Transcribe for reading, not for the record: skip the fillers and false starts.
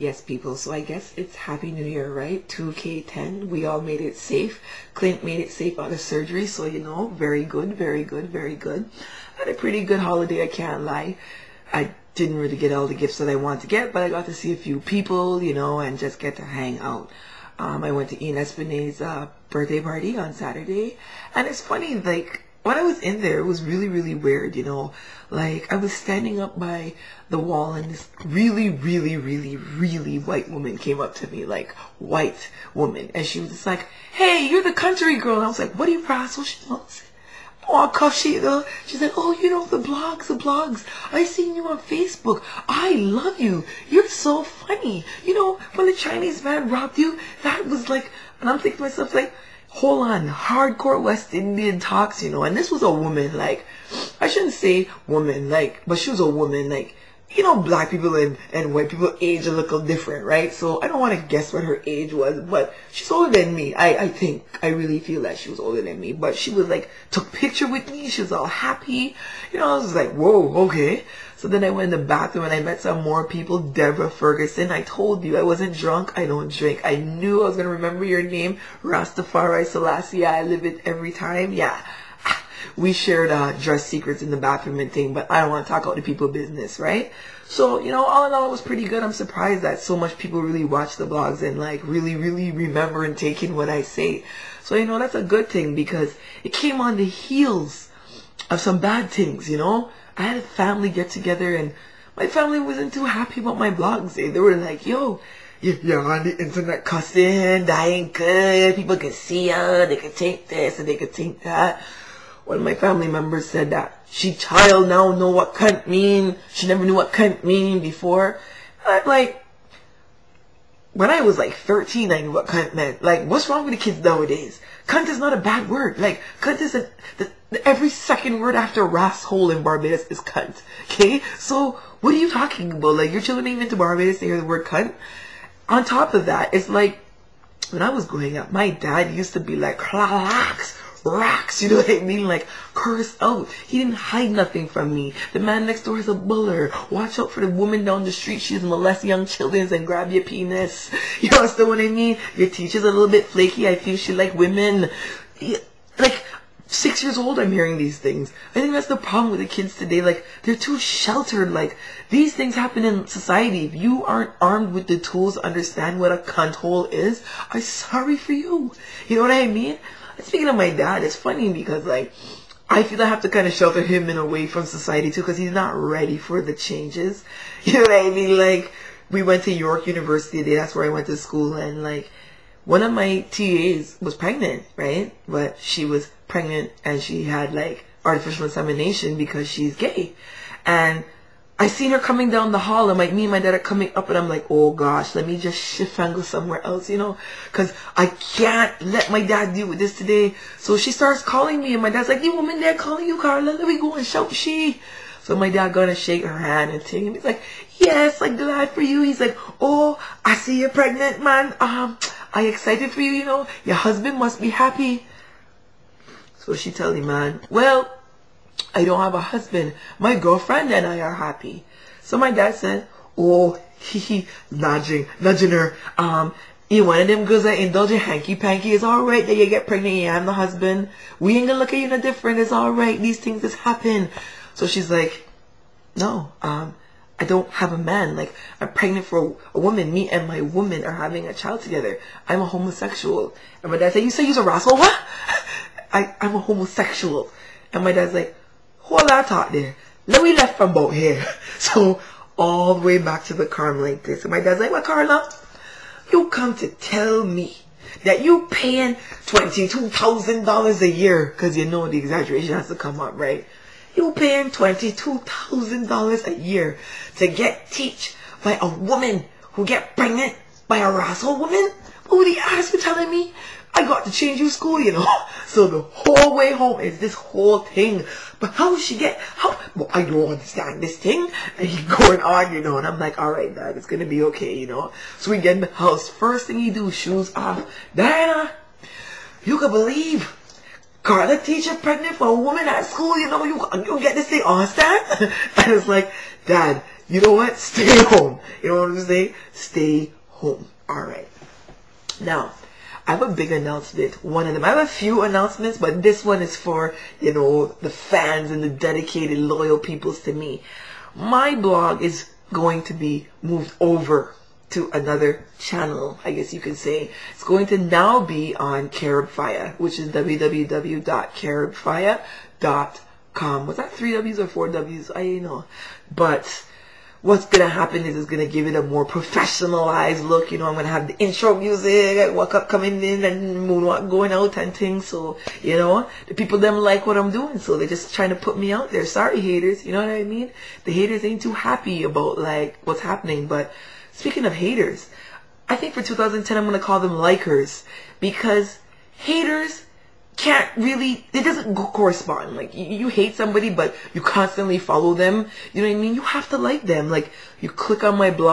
Yes, people, so I guess it's Happy New Year, right? 2K10. We all made it safe. Clint made it safe out of surgery, so you know, very good, very good, very good. Had a pretty good holiday, I can't lie. I didn't really get all the gifts that I wanted to get, but I got to see a few people, you know, and just get to hang out. I went to Ian Espinet's birthday party on Saturday, and it's funny, like, when I was in there, it was really, really weird, you know. Like, I was standing up by the wall, and this really, really, really, really white woman came up to me, like, white woman. And she was just like, hey, you're the country girl. And I was like, what are you proud? So she knows. Oh, cuff she, she's like, oh, you know, the blogs. I seen you on Facebook. I love you. You're so funny. You know, when the Chinese man robbed you, that was like, and I'm thinking to myself, like, hold on, hardcore West Indian talks, you know. And this was a woman, like, I shouldn't say woman, like, but she was a woman, like, you know, black people and white people age a little different, right? So I don't want to guess what her age was, but she's older than me. I think, I really feel that she was older than me. But she was like, took picture with me. She was all happy. You know, I was like, whoa, okay. So then I went in the bathroom and I met some more people. Deborah Ferguson. I told you I wasn't drunk. I don't drink. I knew I was going to remember your name. Rastafari Selassie. I live it every time. Yeah. We shared dress secrets in the bathroom and thing, but I don't want to talk about the people business, right? So, you know, all in all, it was pretty good. I'm surprised that so much people really watch the vlogs and like really, really remember and take in what I say. So, you know, that's a good thing because it came on the heels of some bad things, you know? I had a family get together and my family wasn't too happy about my vlogs. They were like, yo, you're on the internet cussing, that ain't good. People can see you, they can take this and they can take that. One of my family members said that she child now know what cunt mean. She never knew what cunt mean before. I'm like, when I was like 13, I knew what cunt meant. Like, what's wrong with the kids nowadays? Cunt is not a bad word. Like, cunt is every second word after rasshole in Barbados is cunt. Okay? So, what are you talking about? Like, your children ain't even to Barbados, they hear the word cunt. On top of that, it's like, when I was growing up, my dad used to be like, relax. Rocks, you know what I mean? Like, curse out. He didn't hide nothing from me. The man next door is a buller. Watch out for the woman down the street. She's molest young children and grab your penis. You understand what I mean? Your teacher's a little bit flaky. I feel she like women. Like, 6 years old, I'm hearing these things. I think that's the problem with the kids today. Like, they're too sheltered. Like, these things happen in society. If you aren't armed with the tools to understand what a cunt hole is, I'm sorry for you. You know what I mean? Speaking of my dad, it's funny because, like, I feel I have to kind of shelter him in a way from society too because he's not ready for the changes. You know what I mean? Like, we went to York University today. That's where I went to school. And, like, one of my TAs was pregnant, right? But she was pregnant and she had, like, artificial insemination because she's gay. And I seen her coming down the hall and like me and my dad are coming up and I'm like, oh gosh, let me just shift and go somewhere else, you know, because I can't let my dad deal with this today. So she starts calling me and my dad's like, you woman there calling you, Carla, let me go and shout she. So my dad gonna shake her hand and take him. He's like, yes, I'm glad for you. He's like, oh, I see you're pregnant, man. I excited for you, you know, your husband must be happy. So she tell him, man, well, I don't have a husband. My girlfriend and I are happy. So my dad said, oh, nudging her. You one of them girls that indulge in hanky-panky. It's alright that you get pregnant and I'm the husband. We ain't gonna look at you no different. It's alright. These things just happen. So she's like, no, I don't have a man. Like, I'm pregnant for a woman. Me and my woman are having a child together. I'm a homosexual. And my dad said, you say you're a rascal? What? I'm a homosexual. And my dad's like, hold that thought there. Let me left from boat here. So all the way back to the car I'm like this. And my dad's like, well, Carla, you come to tell me that you paying $22,000 a year. Because you know the exaggeration has to come up, right? You paying $22,000 a year to get teach by a woman who get pregnant by a rascal woman? What would he ask you telling me? I got to change your school, you know. So the whole way home is this whole thing. But how she get, well, I don't understand this thing. And he going on, you know. And I'm like, all right, Dad, it's going to be okay, you know. So we get in the house. First thing he do, shoes off. Diana, you can believe Carla teacher pregnant for a woman at school, you know. You get this thing on, understand? And it's like, Dad, you know what? Stay home. You know what I'm saying? Stay home. All right. Now, I have a big announcement. One of them. I have a few announcements, but this one is for, you know, the fans and the dedicated, loyal peoples to me. My blog is going to be moved over to another channel, I guess you could say. It's going to now be on Caribfire, which is www.caribfire.com. Was that 3 W's or 4 W's? I don't know. But what's going to happen is it's going to give it a more professionalized look. You know, I'm going to have the intro music, walk up coming in and moonwalk going out and things. So, you know, the people them like what I'm doing. So they're just trying to put me out there. Sorry, haters. You know what I mean? The haters ain't too happy about, like, what's happening. But speaking of haters, I think for 2010, I'm going to call them likers. Because haters can't really, it doesn't correspond. Like, you hate somebody, but you constantly follow them. You know what I mean? You have to like them. Like, you click on my blog.